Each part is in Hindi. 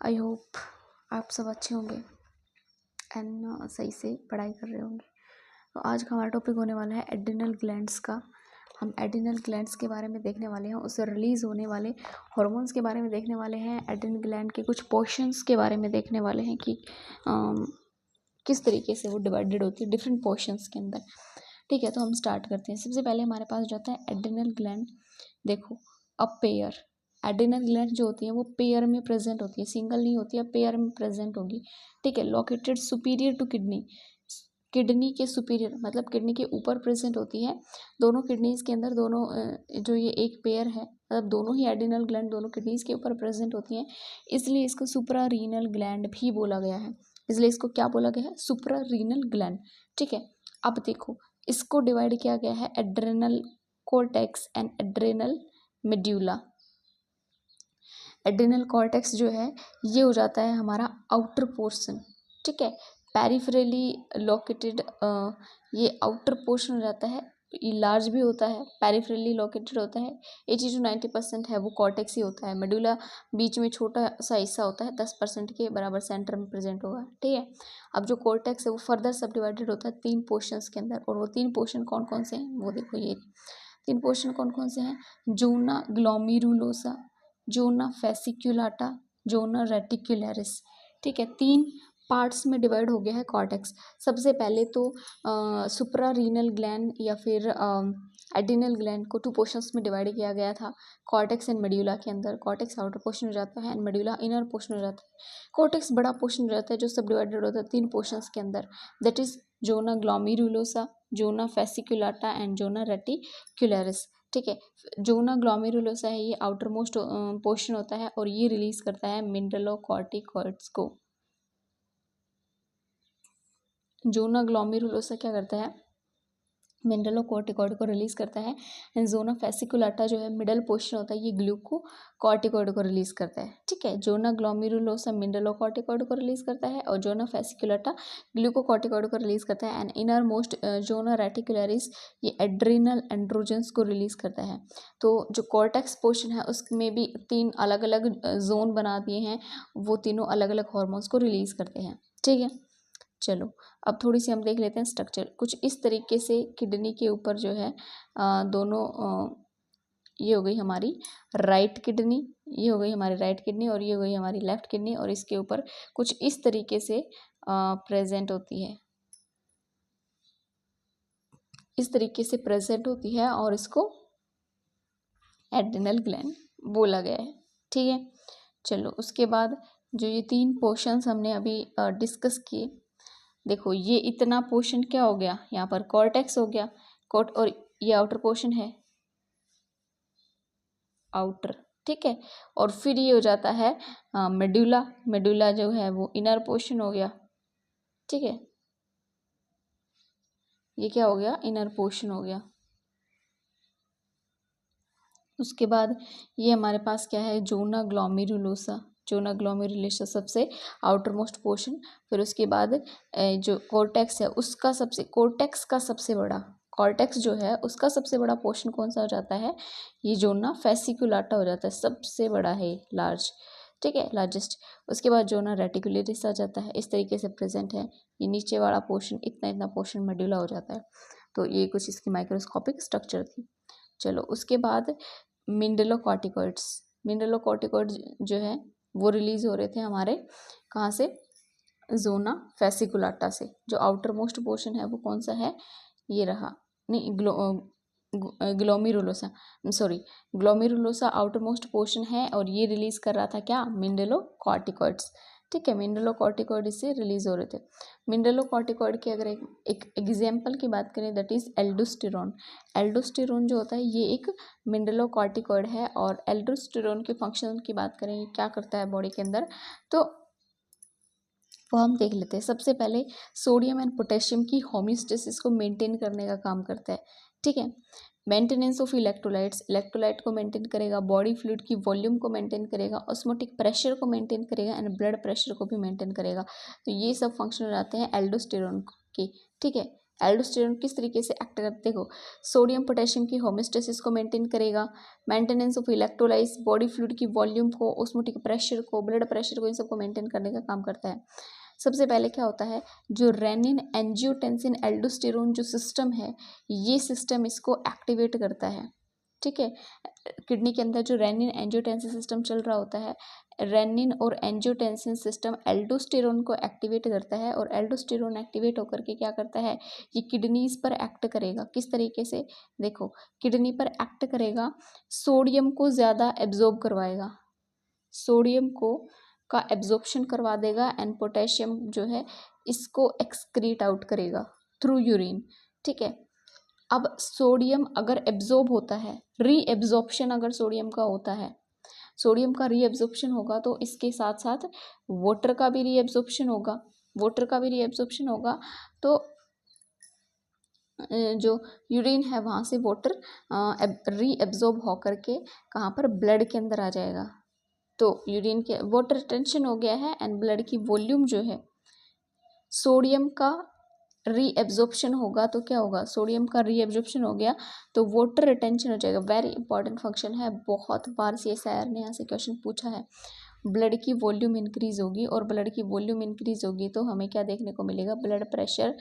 आई होप आप सब अच्छे होंगे एंड सही से पढ़ाई कर रहे होंगे। तो आज का हमारा टॉपिक होने वाला है एड्रिनल ग्लैंड्स का। हम एड्रिनल ग्लैंड्स के बारे में देखने वाले हैं, उससे रिलीज़ होने वाले हार्मोन्स के बारे में देखने वाले हैं, एड्रिनल ग्लैंड के कुछ पोर्शंस के बारे में देखने वाले हैं कि किस तरीके से वो डिवाइडेड होती है डिफरेंट पोर्शंस के अंदर। ठीक है, तो हम स्टार्ट करते हैं। सबसे पहले हमारे पास जो होता है एड्रिनल ग्लैंड। देखो, अ पेयर एड्रिनल ग्लैंड जो होती है वो पेयर में प्रेजेंट होती है, सिंगल नहीं होती है, पेयर में प्रेजेंट होगी। ठीक है, located superior to kidney, kidney के सुपीरियर मतलब किडनी के ऊपर प्रेजेंट होती है। दोनों किडनीज के अंदर दोनों जो ये एक पेयर है, मतलब दोनों ही एड्रिनल ग्लैंड दोनों किडनीज के ऊपर प्रेजेंट होती हैं, इसलिए इसको सुप्रारीनल ग्लैंड भी बोला गया है। इसलिए इसको क्या बोला गया है? Suprarenal gland. ठीक है, अब देखो इसको डिवाइड किया गया है adrenal cortex and adrenal medulla. Adrenal cortex जो है ये हो जाता है हमारा आउटर पोर्शन। ठीक है, पेरिफेरली लोकेटेड ये आउटर पोर्शन हो जाता है, ये लार्ज भी होता है, पेरिफेरली लोकेटेड होता है। 80 to 90% है वो कॉर्टेक्स ही होता है। मेडुला बीच में छोटा सा हिस्सा होता है, 10% के बराबर सेंटर में प्रेजेंट होगा। ठीक है, अब जो कॉर्टेक्स है वो फर्दर सब डिवाइडेड होता है 3 पोर्शंस के अंदर, और वो 3 पोर्शन कौन कौन से हैं वो देखो। ये 3 पोर्शन कौन कौन से हैं? जोना ग्लोमेरुलोसा, जोना फेसिक्युलाटा, जोना रेटिकुलरिस। ठीक है, 3 पार्ट्स में डिवाइड हो गया है कॉर्टेक्स। सबसे पहले तो सुप्रारीनल ग्लैंड या फिर एड्रिनल ग्लैंड को 2 पोर्शंस में डिवाइड किया गया था, कॉर्टेक्स एंड मेड्यूला के अंदर। कॉर्टेक्स आउटर पोर्शन हो जाता है एंड मेड्यूला इनर पोर्शन हो जाता है। कॉर्टेक्स बड़ा पोर्शन हो जाता है जो सब डिवाइडेड होता है 3 पोर्शंस के अंदर, that is zona glomerulosa, zona fasciculata and zona reticularis. ठीक है, जोना ग्लोमेरुलोसा है ये आउटर मोस्ट पोर्शन होता है और ये रिलीज करता है मिनरलोकॉर्टिकॉइड्स को। जोना ग्लोमेरुलोसा क्या करता है? मिनरलोकॉर्टिकॉइड को रिलीज करता है। एंड जोना फेसिकुलाटा जो है मिडल पोर्शन होता है, ये ग्लूकोकॉर्टिकॉइड को रिलीज करता है। ठीक है, जोना ग्लोमेरुलोसा मिनरलोकॉर्टिकॉइड को रिलीज करता है और जोना फेसिकुलाटा ग्लूकोकॉर्टिकॉइड को रिलीज करता है। And innermost zona reticularis ये एड्रिनल एंड्रोजेंस को रिलीज करता है। तो जो कॉर्टेक्स पोर्शन है उसमें भी 3 अलग अलग जोन बना दिए हैं, वो तीनों अलग अलग हार्मोन्स को रिलीज करते हैं। ठीक है, चलो अब थोड़ी सी हम देख लेते हैं स्ट्रक्चर। कुछ इस तरीके से किडनी के ऊपर जो है दोनों ये हो गई हमारी राइट किडनी, ये हो गई हमारी राइट किडनी और ये हो गई हमारी लेफ्ट किडनी, और इसके ऊपर कुछ इस तरीके से प्रेजेंट होती है, इस तरीके से प्रेजेंट होती है और इसको एड्रिनल ग्लैंड बोला गया है। ठीक है, चलो उसके बाद जो ये 3 पोर्शंस हमने अभी डिस्कस किए, देखो ये इतना पोर्शन क्या हो गया, यहाँ पर कॉर्टेक्स हो गया कोट, और ये आउटर पोर्शन है आउटर। ठीक है, और फिर ये हो जाता है मेडुला, मेडुला जो है वो इनर पोर्शन हो गया। ठीक है, ये क्या हो गया? इनर पोर्शन हो गया। उसके बाद ये हमारे पास क्या है? जोना ग्लोमेरुलोसा, जोना ग्लोमेरुलोसा सबसे आउटर मोस्ट पोर्शन। फिर उसके बाद जो कॉर्टेक्स है उसका सबसे, कॉर्टेक्स का सबसे बड़ा, कॉर्टेक्स जो है उसका सबसे बड़ा पोर्शन कौन सा हो जाता है? ये जोना फेसिकुलाटा हो जाता है, सबसे बड़ा है, लार्ज। ठीक है, लार्जेस्ट। उसके बाद जोना रेटिकुलरिस आ जाता है, इस तरीके से प्रेजेंट है। ये नीचे वाला पोर्शन, इतना इतना पोर्शन मेडुला हो जाता है। तो ये कुछ इसकी माइक्रोस्कोपिक स्ट्रक्चर थी। चलो उसके बाद मिनरलोकॉर्टिकॉइड्स, मिनरलोकॉर्टिकॉइड जो है वो रिलीज हो रहे थे हमारे कहाँ से? जोना फेसिकुलाटा से। जो आउटर मोस्ट पोर्शन है वो कौन सा है? ये रहा, नहीं glomerulosa, sorry glomerulosa outer most portion है और ये रिलीज कर रहा था क्या? मिनरलोकॉर्टिकॉइड्स। ठीक है, मिनरलोकॉर्टिकॉइड इससे रिलीज हो रहे थे। मिनरलोकॉर्टिकॉइड की अगर एक एग्जाम्पल की बात करें, दैट इज एल्डोस्टेरोन। एल्डोस्टेरोन जो होता है ये एक मिनरलोकॉर्टिकॉइड है, और एल्डोस्टेरोन के फंक्शन की बात करें ये क्या करता है बॉडी के अंदर, तो वो हम देख लेते हैं। सबसे पहले सोडियम एंड पोटेशियम की होमियोस्टेसिस को मेंटेन करने का काम करता है। ठीक है, मेंटेनेंस ऑफ इलेक्ट्रोलाइट्स, इलेक्ट्रोलाइट को मेंटेन करेगा, बॉडी फ्लूइड की वॉल्यूम को मेंटेन करेगा, ऑस्मोटिक प्रेशर को मेंटेन करेगा एंड ब्लड प्रेशर को भी मेंटेन करेगा। तो ये सब फंक्शन हो जाते हैं एल्डोस्टेरोन के। ठीक है, एल्डोस्टेरोन किस तरीके से एक्ट करता है, देखो सोडियम पोटेशियम की होमियोस्टेसिस को मेंटेन करेगा, maintenance of electrolytes, body fluid की वॉल्यूम को, ऑस्मोटिक प्रेशर को, ब्लड प्रेशर को, इन सबको मेंटेन करने का काम करता है। सबसे पहले क्या होता है, जो रेनिन एंजियोटेंसिन एल्डोस्टेरोन जो सिस्टम है, ये सिस्टम इसको एक्टिवेट करता है, ठीक है। किडनी के अंदर जो रेनिन एंजियोटेंसिन सिस्टम चल रहा होता है, रेनिन और एंजियोटेंसिन सिस्टम एल्डोस्टेरोन को एक्टिवेट करता है, और एल्डोस्टेरोन एक्टिवेट होकर के क्या करता है, ये किडनीज पर एक्ट करेगा। किस तरीके से, देखो किडनी पर एक्ट करेगा, सोडियम को ज़्यादा एब्जॉर्ब करवाएगा, सोडियम को का एब्जॉर्प्शन करवा देगा, एंड पोटेशियम जो है इसको एक्सक्रीट आउट करेगा थ्रू यूरिन, ठीक है। अब सोडियम अगर एब्जॉर्ब होता है, रीएब्जॉर्प्शन अगर सोडियम का होता है, सोडियम का रीएब्जॉर्प्शन होगा तो इसके साथ साथ वाटर का भी रीएब्जॉर्प्शन होगा, वाटर का भी रीएब्जॉर्प्शन होगा, तो जो यूरिन है वहाँ से वाटर रीएब्जॉर्ब होकर के कहाँ पर, ब्लड के अंदर आ जाएगा। तो यूरिन के वाटर रिटेंशन हो गया है, एंड ब्लड की वॉल्यूम जो है, सोडियम का रीएब्जॉर्प्शन होगा तो क्या होगा, सोडियम का रीएब्जॉर्प्शन हो गया तो वाटर रिटेंशन हो जाएगा। वेरी इंपॉर्टेंट फंक्शन है, बहुत बार CSIR ने यहाँ से क्वेश्चन पूछा है। ब्लड की वॉल्यूम इंक्रीज होगी, और ब्लड की वॉल्यूम इंक्रीज होगी तो हमें क्या देखने को मिलेगा, ब्लड प्रेशर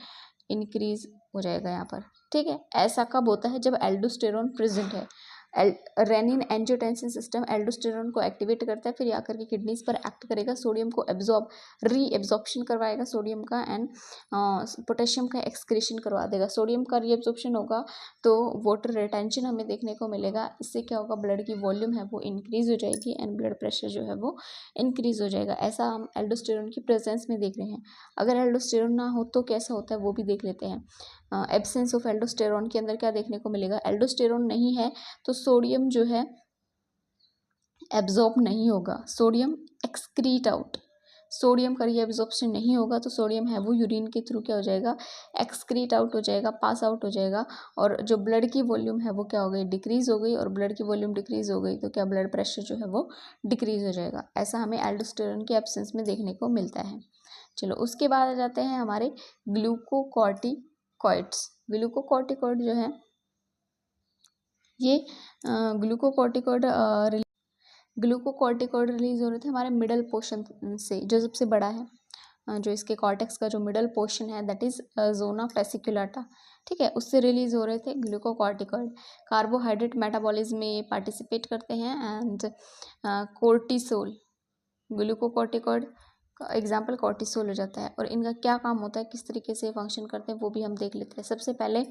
इंक्रीज हो जाएगा यहाँ पर, ठीक है। ऐसा कब होता है, जब एल्डोस्टेरोन प्रेजेंट है। रेनिन एंजियोटेंसिन सिस्टम एल्डोस्टेरोन को एक्टिवेट करता है, फिर आकर के किडनीज पर एक्ट करेगा, सोडियम को रीएब्जॉर्प्शन करवाएगा सोडियम का, एंड पोटेशियम का एक्सक्रीशन करवा देगा। सोडियम का रीएब्जॉर्प्शन होगा तो वाटर रिटेंशन हमें देखने को मिलेगा। इससे क्या होगा, ब्लड की वॉल्यूम है वो इंक्रीज हो जाएगी, एंड ब्लड प्रेशर जो है वो इंक्रीज हो जाएगा। ऐसा हम एल्डोस्टेरोन की प्रेजेंस में देख रहे हैं। अगर एल्डोस्टेरोन ना हो तो कैसा होता है वो भी देख लेते हैं। एब्सेंस ऑफ एल्डोस्टेरोन के अंदर क्या देखने को मिलेगा, एल्डोस्टेरोन नहीं है तो सोडियम जो है एब्जॉर्ब नहीं होगा, सोडियम एक्सक्रीट आउट, सोडियम का रीएब्जॉर्प्शन नहीं होगा तो सोडियम है वो यूरिन के थ्रू क्या हो जाएगा, एक्सक्रीट आउट हो जाएगा, पास आउट हो जाएगा, और जो ब्लड की वॉल्यूम है वो क्या हो गई, डिक्रीज हो गई, और ब्लड की वॉल्यूम डिक्रीज हो गई तो क्या, ब्लड प्रेशर जो है वो डिक्रीज हो जाएगा। ऐसा हमें एल्डोस्टेरोन के एब्सेंस में देखने को मिलता है। चलो उसके बाद आ जाते हैं हमारे ग्लूकोकॉर्टिकॉइड्स। ग्लूकोकॉर्टिकॉइड जो है ये ग्लूकोकॉर्टिकॉइड रिलीज हो रहे थे हमारे मिडल पोर्शन से, जो सबसे बड़ा है, जो इसके कॉर्टेक्स का जो मिडल पोर्शन है दैट इज जोना फेसिकुलाटा, ठीक है, उससे रिलीज हो रहे थे ग्लूकोकॉर्टिकॉइड। कार्बोहाइड्रेट मेटाबॉलिज्म में ये पार्टिसिपेट करते हैं, एंड कोर्टिसोल, ग्लूकोकॉर्टिकॉइड का एग्जाम्पल कोर्टिसोल हो जाता है। और इनका क्या काम होता है, किस तरीके से फंक्शन करते हैं वो भी हम देख लेते हैं। सबसे पहले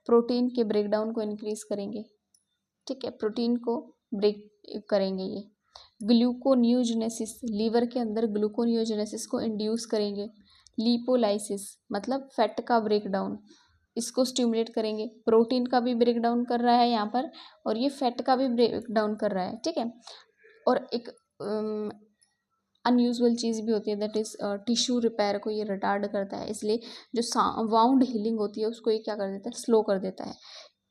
प्रोटीन के ब्रेकडाउन को इंक्रीज करेंगे, ठीक है, प्रोटीन को ब्रेक करेंगे। ये ग्लूकोनियोजेनेसिस, लीवर के अंदर ग्लूकोनियोजेनेसिस को इंड्यूस करेंगे। लिपोलाइसिस मतलब फैट का ब्रेकडाउन, इसको स्टिमुलेट करेंगे। प्रोटीन का भी ब्रेकडाउन कर रहा है यहाँ पर, और ये फैट का भी ब्रेकडाउन कर रहा है, ठीक है। और एक अनयूजुअल चीज़ भी होती है दैट इज़ टिश्यू रिपेयर को ये रिटार्ड करता है, इसलिए जो वाउंड हीलिंग होती है उसको ये क्या कर देता है, स्लो कर देता है।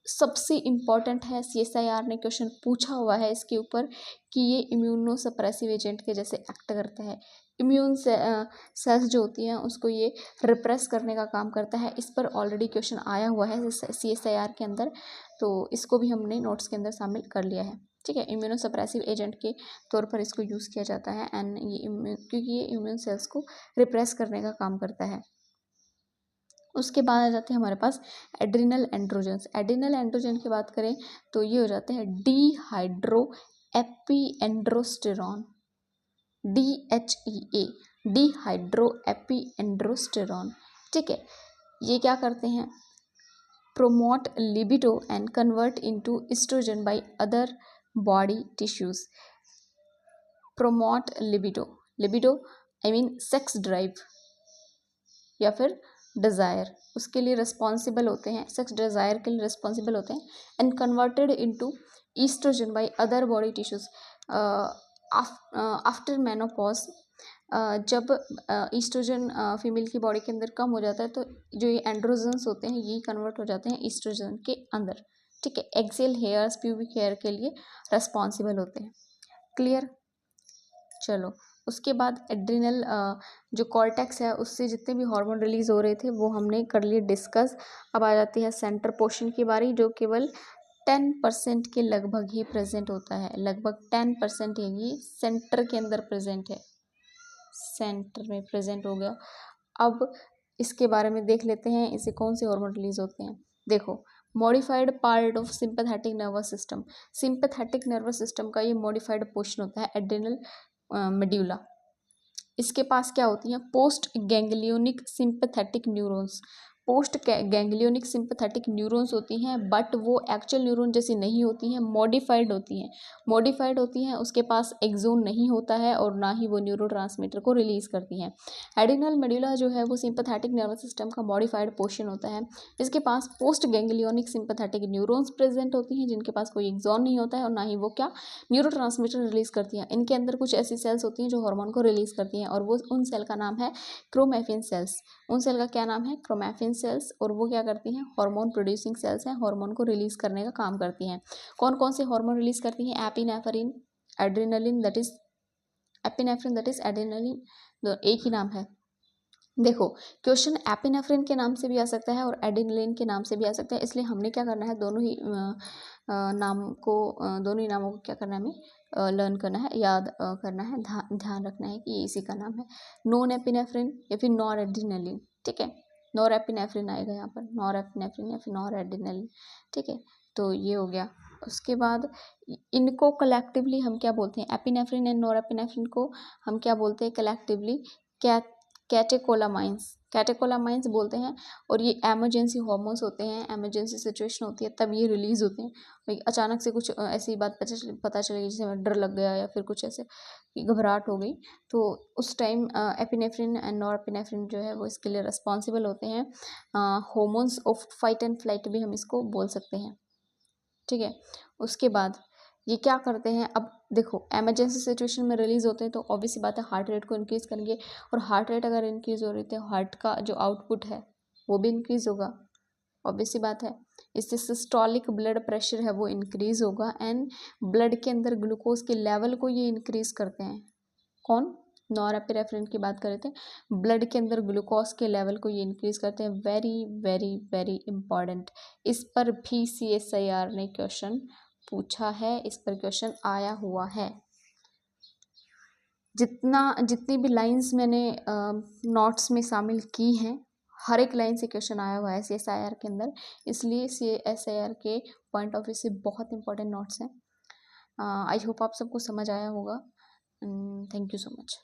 सबसे इम्पॉर्टेंट है, CSIR ने क्वेश्चन पूछा हुआ है इसके ऊपर कि ये इम्यूनो सप्रेसिव एजेंट के जैसे एक्ट करता है। इम्यून सेल्स जो होती हैं उसको ये रिप्रेस करने का काम करता है। इस पर ऑलरेडी क्वेश्चन आया हुआ है CSIR के अंदर, तो इसको भी हमने नोट्स के अंदर शामिल कर लिया है, ठीक है। इम्यूनो सप्रेसिव एजेंट के तौर पर इसको यूज़ किया जाता है, एंड ये क्योंकि ये इम्यून सेल्स को रिप्रेस करने का काम करता है। उसके बाद आ जाते हैं हमारे पास एड्रिनल एंड्रोजन्स। एड्रिनल एंड्रोजन की बात करें तो ये हो जाते हैं dehydroepiandrosterone, DHEA, dehydroepiandrosterone, ठीक है। ये क्या करते हैं, promote libido and convert into estrogen by other body tissues. Promote libido, libido I mean sex drive या फिर डिज़ायर, उसके लिए रिस्पॉन्सिबल होते हैं, सेक्स डिज़ायर के लिए रिस्पॉन्सिबल होते हैं। And converted into estrogen by other body tissues after menopause. जब ईस्ट्रोजन फीमेल की बॉडी के अंदर कम हो जाता है तो जो ये एंड्रोजन्स होते हैं ये कन्वर्ट हो जाते हैं ईस्ट्रोजन के अंदर, ठीक है। एक्सेल हेयर्स, प्यूबिक हेयर के लिए रिस्पॉन्सिबल होते हैं। क्लियर। चलो उसके बाद एड्रिनल जो कॉर्टेक्स है उससे जितने भी हार्मोन रिलीज हो रहे थे वो हमने कर लिए डिस्कस। अब आ जाती है सेंटर पोर्शन की बारी, जो केवल 10% के लगभग ही प्रेजेंट होता है। लगभग 10% ही सेंटर के अंदर प्रेजेंट है, सेंटर में प्रेजेंट हो गया। अब इसके बारे में देख लेते हैं, इसे कौन से हार्मोन रिलीज होते हैं। देखो, modified part of sympathetic nervous system, sympathetic nervous system का ये मॉडिफाइड पोर्शन होता है एड्रिनल मेड्यूला। इसके पास क्या होती हैं, post ganglionic sympathetic neurons. Post ganglionic sympathetic neurons होती हैं, बट वो एक्चुअल न्यूरॉन जैसी नहीं होती हैं, मॉडिफाइड होती हैं। मॉडिफाइड होती हैं, उसके पास एक्सोन नहीं होता है और ना ही वो न्यूरोट्रांसमीटर को रिलीज करती हैं। एड्रिनल मेडुला जो है वो सिंपैथेटिक नर्वस सिस्टम का मॉडिफाइड पोर्शन होता है। इसके पास post ganglionic sympathetic neurons present होती हैं, जिनके पास कोई एक्सोन नहीं होता है और ना ही वो क्या न्यूरोट्रांसमीटर रिलीज करती हैं। इनके अंदर कुछ ऐसी सेल्स होती हैं जो हार्मोन को रिलीज करती हैं, और वो उन सेल का नाम है क्रोमैफिन सेल्स। उन सेल का क्या नाम है, क्रोमैफिन सेल्स। और वो क्या करती हैं, हार्मोन प्रोड्यूसिंग सेल्स हैं, हार्मोन को रिलीज करने का काम करती हैं। कौन कौन से हार्मोन रिलीज करती हैं, epinephrine, adrenaline, that is epinephrine, that is adrenaline, एक ही नाम है। देखो, क्वेश्चन एपिनेफ्रिन के नाम से भी आ सकता है और एड्रिनलिन के नाम से भी आ सकता है, इसलिए हमने क्या करना है, दोनों ही नामों को क्या करना है, हमें लर्न करना है, याद करना है, ध्यान रखना है कि ये इसी का नाम है, नॉन एपिनेफ्रिन या फिर नॉर एड्रिनलिन। ठीक है, नॉर एपिनेफ्रिन आएगा यहाँ पर, नॉर एपिनेफ्रिन या फिर नॉर एड्रिनलिन। ठीक है, तो ये हो गया। उसके बाद इनको कलेक्टिवली हम क्या बोलते हैं, एपिनेफ्रिन एंड नॉर एपिनेफ्रिन को हम क्या बोलते हैं कलेक्टिवली, कैटेकोलामाइंस, कैटेकोलामाइंस बोलते हैं। और ये एमरजेंसी हार्मोन्स होते हैं, एमरजेंसी सिचुएशन होती है तब ये रिलीज होते हैं। भाई अचानक से कुछ ऐसी बात पता चलेगी, जैसे हमें डर लग गया या फिर कुछ ऐसे घबराहट हो गई, तो उस टाइम एपिनेफ्रिन एंड नॉरएपिनेफ्रिन जो है वो इसके लिए रिस्पॉन्सिबल होते हैं। Hormones of fight and flight भी हम इसको बोल सकते हैं। ठीक है, उसके बाद ये क्या करते हैं, अब देखो एमरजेंसी सिचुएशन में रिलीज होते हैं तो ऑब्वियस सी बात है हार्ट रेट को इंक्रीज करेंगे, और हार्ट रेट अगर इंक्रीज हो रही है तो हार्ट का जो आउटपुट है वो भी इंक्रीज होगा, ऑब्वियस सी बात है। इससे सिस्टोलिक ब्लड प्रेशर है वो इंक्रीज होगा, एंड ब्लड के अंदर ग्लूकोज के लेवल को ये इंक्रीज करते हैं। कौन, नॉरएपिनेफ्रिन की बात कर रहे थे, ब्लड के अंदर ग्लूकोज के लेवल को ये इंक्रीज करते हैं। वेरी वेरी वेरी इंपॉर्टेंट, इस पर भी CSIR ने क्वेश्चन पूछा है, इस पर क्वेश्चन आया हुआ है। जितनी भी लाइंस मैंने नोट्स में शामिल की हैं, हर एक लाइन से क्वेश्चन आया हुआ है CSIR के अंदर, इसलिए CSIR के पॉइंट ऑफ व्यू से बहुत इंपॉर्टेंट नोट्स हैं। आई होप आप सबको समझ आया होगा। Thank you so much.